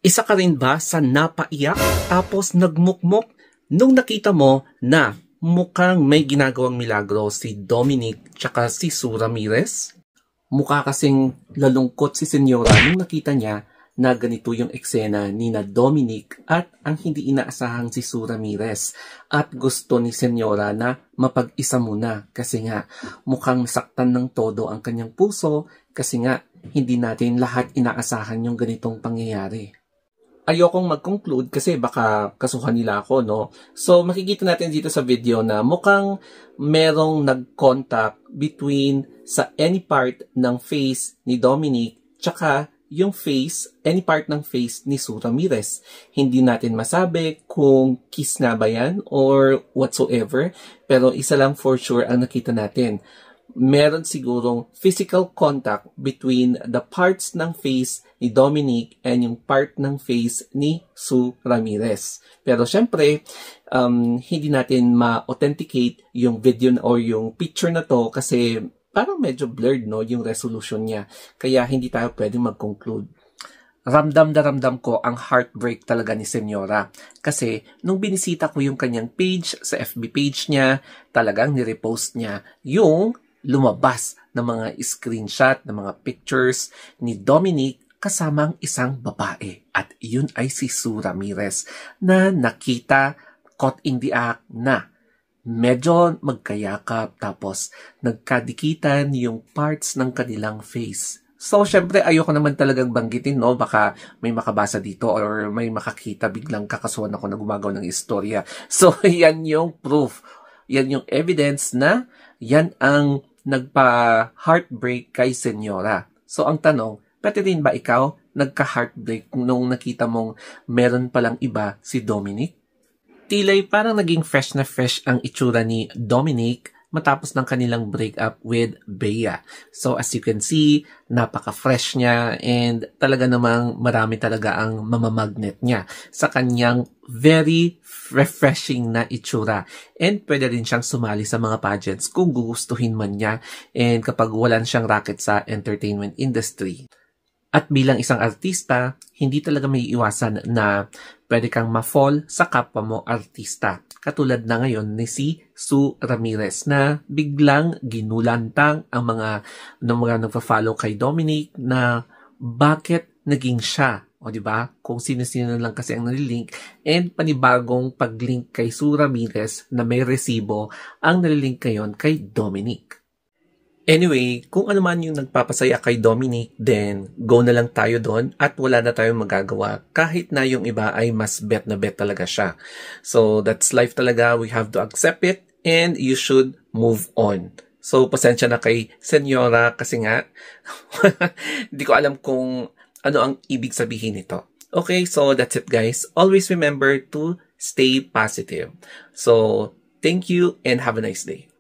Isa ka rin ba sa napaiyak tapos nagmukmok nung nakita mo na mukhang may ginagawang milagro si Dominic tsaka si Sue Ramirez? Mukha kasing lalungkot si Senyora nung nakita niya na ganito yung eksena ni na Dominic at ang hindi inaasahang si Sue Ramirez. At gusto ni Senyora na mapag-isa muna kasi nga mukhang masaktan ng todo ang kanyang puso kasi nga hindi natin lahat inaasahan yung ganitong pangyayari. Ayokong mag-conclude kasi baka kasuhan nila ako, no? So, makikita natin dito sa video na mukhang merong nag-contact between sa any part ng face ni Dominic tsaka yung face, any part ng face ni Sue Ramirez. Hindi natin masabi kung kiss na ba yan or whatsoever, pero isa lang for sure ang nakita natin. Meron sigurong physical contact between the parts ng face ni Dominic and yung part ng face ni Sue Ramirez. Pero syempre, hindi natin ma-authenticate yung video or yung picture na to kasi parang medyo blurred, no, yung resolution niya. Kaya hindi tayo pwedeng mag-conclude. Ramdam na ramdam ko ang heartbreak talaga ni Senyora. Kasi nung binisita ko yung kanyang page, sa FB page niya, talagang nirepost niya yung lumabas na mga screenshot, na mga pictures ni Dominic kasama ang isang babae. At yun ay si Sue Ramirez na nakita caught in the act na medyo magkayakap tapos nagkadikitan yung parts ng kanilang face. So, syempre, ayoko naman talagang banggitin, no? Baka may makabasa dito or may makakita biglang kakasuhan ako na gumagawa ng istorya. So, yan yung proof. Yan yung evidence na yan ang nagpa-heartbreak kay Senyora. So, ang tanong, pati rin ba ikaw nagka-heartbreak nung nakita mong meron palang iba si Dominic? Tilay parang naging fresh na fresh ang itsura ni Dominic matapos ng kanilang breakup with Bea. So, as you can see, napaka-fresh niya and talaga namang marami talaga ang mamamagnet niya sa kanyang very refreshing na itsura. And pwede rin siyang sumali sa mga pageants kung gugustuhin man niya and kapag walan siyang racket sa entertainment industry. At bilang isang artista, hindi talaga may iwasan na pwede kang ma-fall sa kapwa mo artista. Katulad na ngayon ni si Sue Ramirez na biglang ginulantang ang mga nagpa-follow kay Dominic na bakit naging siya. O diba? Kung sino-sino lang kasi ang nalilink and panibagong pag-link kay Sue Ramirez na may resibo ang nalilink ngayon kay Dominic. Anyway, kung ano man yung nagpapasaya kay Dominic, then go na lang tayo doon at wala na tayong magagawa kahit na yung iba ay mas bet na bet talaga siya. So, that's life talaga. We have to accept it and you should move on. So, pasensya na kay Senyora kasi nga, hindi ko alam kung ano ang ibig sabihin nito. Okay, so that's it guys. Always remember to stay positive. So, thank you and have a nice day.